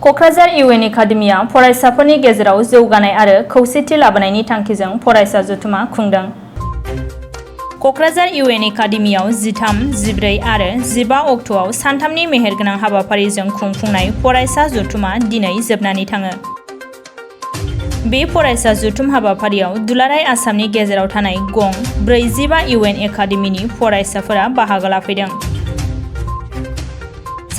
Kokrajhar इउएन academia फरायसाफोरनि गेजेराव जौगानाय आरो खौसेथि लाबोनायनि थांखिजों फरायसा जथुमा खुंदों। क'क्राझार इउएन एकाडेमियाव 13, 14 आरो 15 अक्ट'आव सानथामनि मेहेरगोनां हाबाफारिजों खुंफुंनाय फरायसा जथुमा दिनै जोबनानै थाङो। बे फरायसा जथुम हाबाफारियाव दुलाराय आसामनि गेजेराव थानाय गं 45 इउएन एकाडेमिनि फरायसाफोरा बाहागो लाफैदों।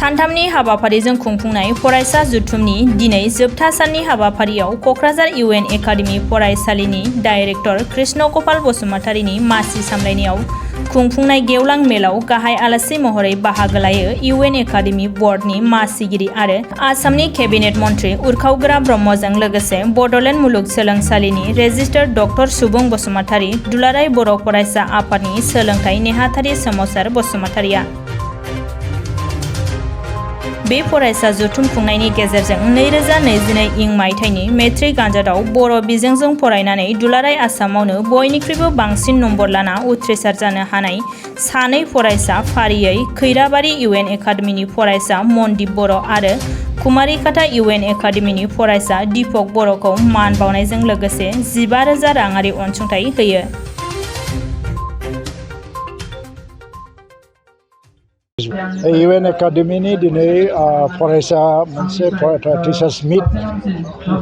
सानथामनि हाबाफारिजों खुंफुंनाय फरायसा जथुमनि दिनै जोबथा साननि हाबाफारियाव क'क्राझार इउएन एकाडेमि फरायसालिनि डाइरेक्टर कृष्ण गपाल बसुमतारीनि मासि सामलायनायाव खुंफुंनाय गेवलां मेलाव गाहाय आलासि महरै बाहागो लायो इउएन एकाडेमि बर्डनि मासिगिरि आरो आसामनि केबिनेट मन्थ्रि उरखावगोरा ब्रह्मजों लोगोसे बड'लेण्ड मुलुगसोलोंसालिनि रेजिस्टार्ड डक्टर सुबुं बसुमतारी, दुलाराय बर' फरायसा आफादनि सोलोंथाइ नेहाथारि सोमावसार बसुमतारीया। बे फरायसा जथुम खुंनायनि गेजेरजों 2022 इं मायथाइनि मेट्रिक आनजादाव बर' बिजोंजों फरायनानै दुलाराय आसामावनो बयनिख्रुइबो बांसिन नम्बर लाना उथ्रिसार जानो हानाय सानै फरायसा फारियै खैराबारि इउएन एकाडेमिनि फरायसा मनदीप बर' आरो कुमारिकाटा इउएन एकाडेमिनि फरायसा दीपक बर'खौ मान बावनायजों लोगोसे 15,000 राङारि अनसुंथाइ होयो। इउएन एकाडेमिनि दिनै फरायसा मोनसे टिचार्स मिट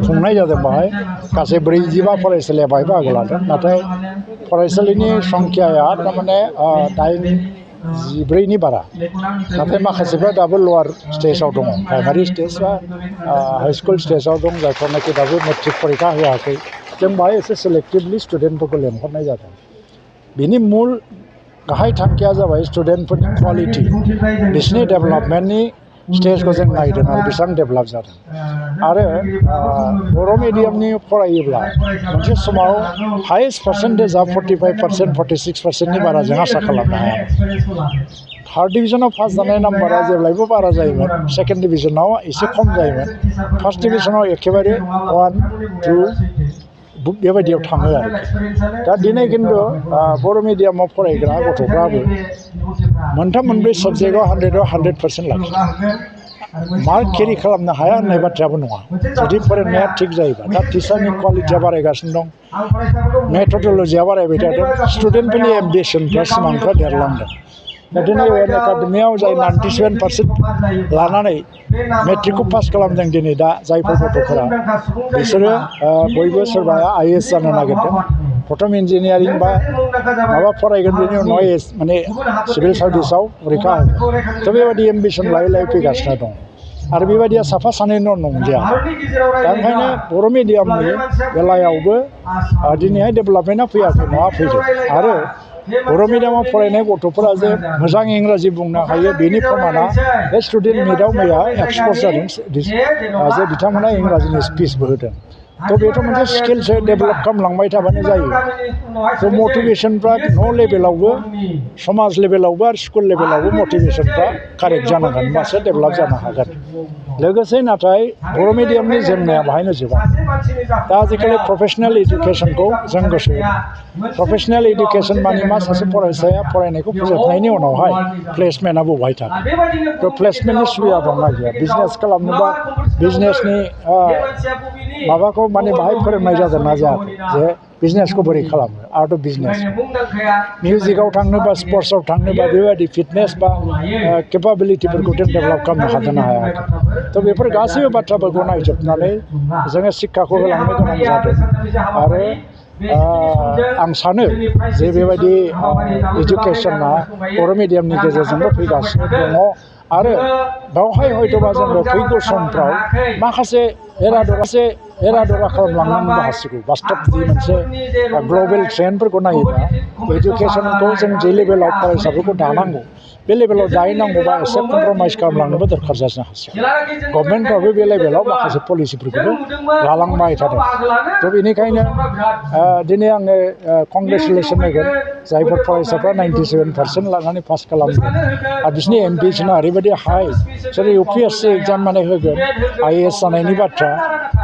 खुंनाय जादों। बाहाय गासै 45 फरायसालिया बाहाय बाहागो लादों। नाथाय फरायसालिनि संख्याया थारमाने 14नि बारा। नाथाय माखासेफ्रा दाबो लवार स्टेजाव दङ, प्राइमारि स्टेज बा हाई स्कुल स्टेजाव दं, जायफोरनाखि दाबो मेट्रिक फरिखा होआखै। जों बाहाय एसे सेलेक्टिभलि स्टुडेन्टफोरखौ लेंहरनाय जादों। बिनि मुल गाहाय थांखिया जाबाय स्टुडेन्टफोरनि क्वालिटि, बिसोरनि डेभेलपमेन्टनि स्टेजखौ जों नायदों आरो बेसेबां डेभेलप जादों। आरो बर' मिडियामनि फरायोब्ला मोनसे समाव हाइस्ट पार्सेन्टेजआ 45%, 46%नि बारा जों आसा खालामनो हाया। थार्ड डिभिजनाव पास जानाय नाम्बारा जेब्लायबो बारा जायोमोन, सेकेन्ड डिभिजनाव एसे खम जायोमोन, फार्स्ट डिभिजनाव एखेबारे 1, 2 बेबायदियाव थाङो आरो। दा दिनै खिन्थु बर' मिडियामाव फरायग्रा गथ'फ्राबो मोनथाम मोनब्रै साबजेक्टआव 100आव 100% लाखियो। मार्क केरि खालामनो हाया होननाय बाथ्रायाबो नङा, जुदि फोरोंनाया थिग जायोबा। दा टिचारनि क्वालिटिया बारायगासिनो दं, मेथडलजिया बारायबाय थादों, स्टुडेन्टफोरनि एम्बिसनफ्रा सिमांफ्रा देरलांदों। दा दिनै इउएन एकाडेमियाव जाय 97% लानानै मेट्रिकखौ पास खालामदों दिनै दा जायफोर गथ'फोरा, बिसोरो बयबो सोरबाया आईएएस जानो नागिरदों, प्रथम इन्जिनियारिं बा माबा फरायगोन, बेनि उनाव माने सिभिल सार्भिसाव फरिखा होगोन। थ' बेबायदि एम्बिसन लायै लायै फैगासिनो दं आरो बेबायदिया साफा सानैल' नंलिया। दा ओंखायनो बर' मिडियामनि बेलायावबो दिनैहाय डेभेलपमेन्टआ फैयाखै नङा, फैदों। आरो बर' मिडियामाव फरायनाय गथ'फोरा जे मोजां इंराजि बुंनो हायो, बेनि प्रमाणा बे स्टुडेन्ट मिटआव मैया एक्सप'ज जादों, जे बिथांमोना इंराजिनि स्पिचबो होदों। थ' बेथ' मोनसे स्किल्ससो डेभेलप खालामलांबाय थाबानो जायो। थ' मटिभेसनफ्रा न' लेभेलावबो, समाज लेभेलावबो आरो स्कुल लेभेलावबो मटिभेसनफ्रा कारेक्ट जानांगोन, होमबासो डेभेलप जानो हागोन। लोगोसे नाथाय बर' मिडियामनि जेंनाया बाहायनो जोबा। दा आजिखालि प्रफेसनेल इडुकेसनखौ जों गोसो होदों। प्रफेसनेल इडुकेसन माने मा, सासे फरायसाया फरायनायखौ फोजोबनायनि उनावहाय प्लेसमेन्टआ बबेहाय थागोन। थ' प्लेसमेन्टनि सुबिदा दंना गैया, बिजनेस खालामनोबा बिजनेसनि माबाखौ माने बाहाय फोरोंनाय जादों ना जायाखै, जे बिजनेसखौ बोरै खालामो, आर्ट अफ बिजनेस, मिउजिकआव थांनोबा, स्पर्ट्सआव थांनोबा, बेबायदि फिटनेस बा केपाबिलिटिफोरखौ जों डेभेलप खालामनो हादों ना हायाखै। थ' बेफोर गासैबो बाथ्राफोरखौ नायजोबनानै जोङो शिक्षाखौ होलांनो गोनां जादों। आरो आं सानो जे बेबायदि इडुकेसना बर' मिडियामनि गेजेरजोंबो फैगासिनो दङ। आरो बेवहाय हयथ'बा जोङो फैगौ समफ्राव माखासे एरा दरा खालामलांनांगौ हासिगौ। बास्तब जि मोनसे ग्लबेल ट्रेन्डफोरखौ नायोबा इडुकेसनखौ जों जे लेभेलाव फरायसाफोरखौ दानांगौ, बे लेभेलाव दाहैनांगौबा एसे कमप्रमाइस खालामलांनोबो दरखार जानो हासिगौ। गभर्नमेन्टफ्राबो बे लेभेलाव माखासे पलिसिफोरखौबो लालांबाय थादों। थ' बेनिखायनो दिनै आङो कंग्रेसुलेसन होगोन जायफोर फरायसाफ्रा 97% लानानै पास खालामदों आरो बिसोरनि एम्बिसना ओरैबायदि हाई, बिसोर UPSC एग्जाम माने होगोन, आईएएस जानायनि बाथ्रा,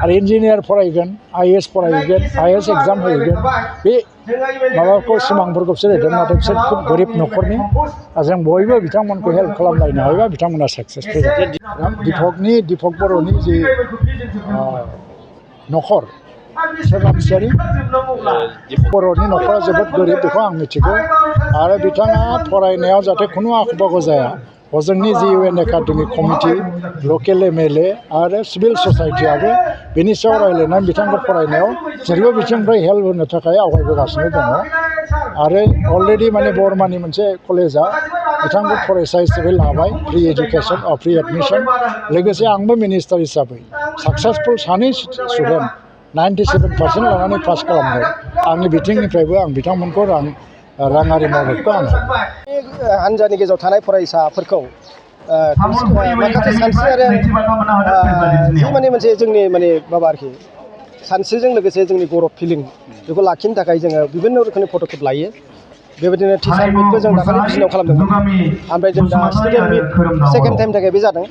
आरो इन्जिनियार फरायगोन, आईएएस फरायगोन, आईएएस एग्जाम होगोन। बे माबाखौ सिमांफोरखौ बिसोर होदों नाथाय बिसोर खुब गोरिब न'खरनि जों बयबो बिथांमोनखौ हेल्प खालामलायनो हायोबा बिथांमोना साक्सेसफुल दिपक बर'नि जि न'खर सोरबामसियारि बर'नि न'खरा जोबोद गोरिब बेखौ आं मिथिगौ आरो बिथाङा फरायनायाव जाहाथे खुनु आख' फाख' जाया हजोंनि जि UN एकाडेमि कमिटि लकेल MLA आरो सिभिल ससाइटियाबो बेनि सायाव रायज्लायनानै बिथांखौ फरायनायाव जेरैबो बिथिंनिफ्राय हेल्प होनो थाखाय आवगायबोगासिनो दङ आरो अलरेडि माने बरमानि मोनसे कलेजा बिथांखौ फरायसा हिसाबै लाबाय फ्रि एडुकेसन फ्रि एडमिसन लोगोसे आंबो मिनिस्टार हिसाबै साक्सेसफुल सानै स्टुडेन्ट 97% लानानै पास खालामबाय आंनि बिथिंनिफ्रायबो आं बिथांमोनखौ राङारि मददखौ आं हानजानि गेजेराव थानाय फरायसाफोरखौ माखासे सानस्रि आरो जि मोनसे जोंनि माबा आरोखि सानस्रिजों लोगोसे जोंनि बर' फिलिं बेखौ लाखिनो थाखाय जोङो बिभिन्न रोखोमनि फट'केप लायो बेबायदिनो टिचार मिटबो जों दाखालि बिजिनाव खालामदोंमोन ओमफ्राय जों दा स्टुडेन्ट मिट सेकेन्ड टाइम थाखाय बे जादों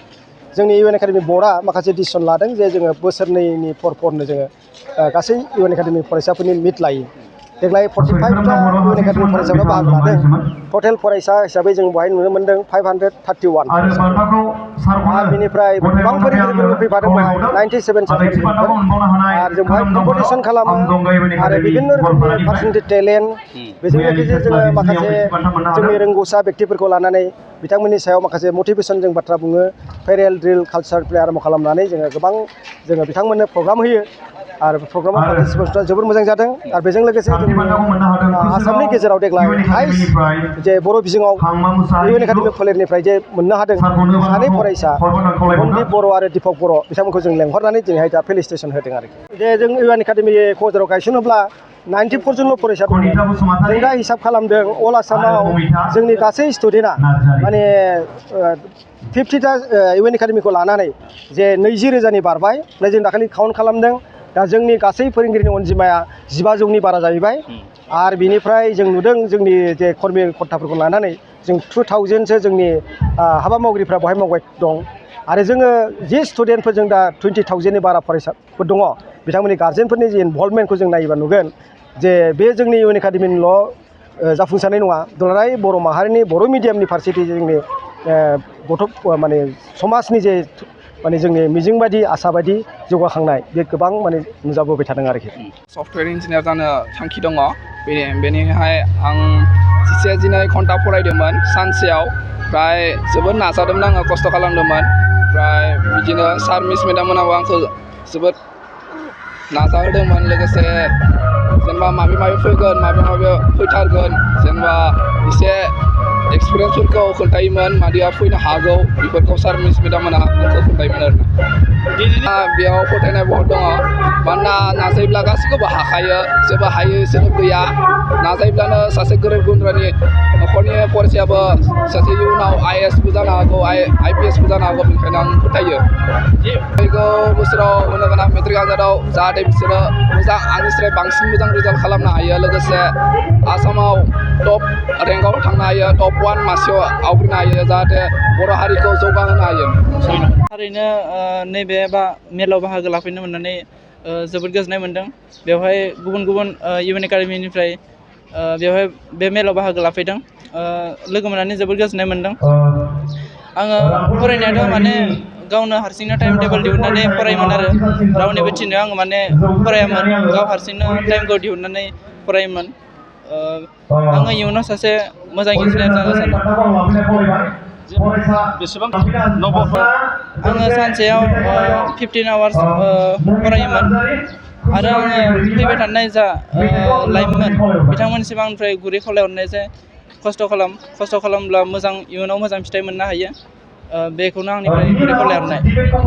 जोंनि UN एकाडेमि बर्डआ माखासे डिसिसन लादों जे जोङो बोसोरनैनि फरनो जोङो गासै UN एकाडेमि फरायसाफोरनि मिट लायो देग्लाय 45टा UN एकाडेमि फरायसाफ्रा बाहागो लादों टटेल फरायसा हिसाबै जों बेवहाय नुनो मोन्दों 531 आरो बेनिफ्राय गोबां फोरोंगिरिफोरबो फैफादों बेवहाय 97 साबजेक्टफोर आरो जों बेवहाय कम्पिटिसन खालामो आरो बिभिन्न रोखोमनि पार्सनेलिटि टेलेन्ट बेजों लोगोसे जोङो माखासे जोंनि रोंगौसा व्यक्तिफोरखौ लानानै बिथांमोननि सायाव माखासे मटिभेसन जों बाथ्रा बुङो फेरियेल ड्रिल कालचार प्ले आरम्भ खालामनानै जोङो बिथांमोननो प्रग्राम होयो आरो प्रग्रामाव पार्टिसिपेटफ्रा जोबोर मोजां जादों आरो बेजों लोगोसे जोंनि आसामनि गेजेराव देग्लाय हाइस्ट जे बर' बिजोङाव UN एकाडेमि फोलेरनिफ्राय जे मोननो हादों सानै फरायसा मनदीप बर' आरो दिपक बर' बिथांमोनखौ जों लेंहरनानै दिनैहाय दा फेलिसिटेसन होदों आरोखि जे जों UN एकाडेमि क'क्राझाराव गायसनोब्ला 94 जनल' फरायसा दंमोन जों दा हिसाब खालामदों अल आसामाव जोंनि गासै स्टुडेन्टआ माने 50टा UN एकाडेमिखौ लानानै जे 20,000नि बारबाय ओमफ्राय जों दाखालि काउन्ट खालामदों दा जोंनि गासै फोरोंगिरिनि अनजिमाया 1500नि बारा जाहैबाय आरो बिनिफ्राय जों नुदों जोंनि जे कर्मि कर्ताफोरखौ लानानै जों 2000सो जोंनि हाबा मावगिरिफ्रा बेवहाय मावबाय दं आरो जोङो जे स्टुडेन्टफोरजों दा 20,000नि बारा फरायसाफोर दङ बिथांमोननि गार्जेनफोरनि जे इनभल्भमेन्टखौ जों नायोबा नुगोन जे बे जोंनि UN एकाडेमिनिल' जाफुंसारनाय नङा दुलाराय बर' माहारिनि बर' मिडियामनि फारसेथि जोंनि गथ' माने समाजनि जे माने जोंनि मिजिं बायदि आसा बायदि जौगाखांनाय बे गोबां माने नुजाबोबाय थादों आरोखि सफ्टवेयर इन्जिनियार जानो थांखि दङ बेनिहाय आं 12 घन्टा फरायदोंमोन सानसेयाव ओमफ्राय जोबोद नाजादोंमोन आङो खस्थ' खालामदोंमोन ओमफ्राय बिदिनो सार मिस मेडाममोनाबो आंखौ जोबोद नाजाहोदोंमोन लोगोसे जेनेबा माबे फैगोन माबे फैथारगोन जेनेबा एसे एक्सपिरियेन्सफोरखौ खोन्थायोमोन मादिया फैनो हागौ बेफोरखौ सार मिस मेडाममोना आंखौ खोन्थायोमोन आरोना बेयाव फोथायनाय बहुद दङ मानोना नाजायोब्ला गासैखौबो हाखायो जेबो हायै एसेनो गैया नाजायोब्लानो सासे गोरों गुन्द्रानि न'खरनि फरायसायाबो सासे इयुनाव IASबो जानो हागौ IPSबो जानो हागौ बेनिखायनो आं फोथायो फैगौ बोसोराव होनो गोनां मेट्रिक आनजादाव जाहाथे बिसोरो मोजां आंनिफ्राय बांसिन मोजां रिजाल्ट खालामनो हायो लोगोसे आसामाव टप रेंकआव थांनो हायो टप 1 मासियाव आवग्रिनो हायो जाहाथे बर' हारिखौ जौगाहोनो हायो थारैनो नैबे मेलाव बाहागो लाफैनो मोननानै जोबोद गोजोननाय मोन्दों बेवहाय गुबुन गुबुन UN एकाडेमिनिफ्राय बेवहाय बे मेलाव बाहागो लाफैदों लोगो मोननानै जोबोद गोजोननाय मोन्दों आङो फरायनायाथ' माने गावनो हारसिंनो टाइम टेबोल दिहुननानै फरायोमोन आरो रावनिबो थिननायाव आङो माने फरायामोन गाव हारसिंनो टाइमखौ दिहुननानै फरायोमोन आङो इयुनाव सासे मोजां इन्जिनियार जानो सानदों आङो सानसेयाव 15 आवार्स फरायोमोन आरो आङो फैबाय थानाय जा लाइमोन बिथांमोननिसिम आंनिफ्राय गुरै खावलायहरनाय जे खस्थ' खालामब्ला इयुनाव मोजां फिथाइ मोननो हायो बेखौनो आंनिफ्राय गुरै खावलायहरनाय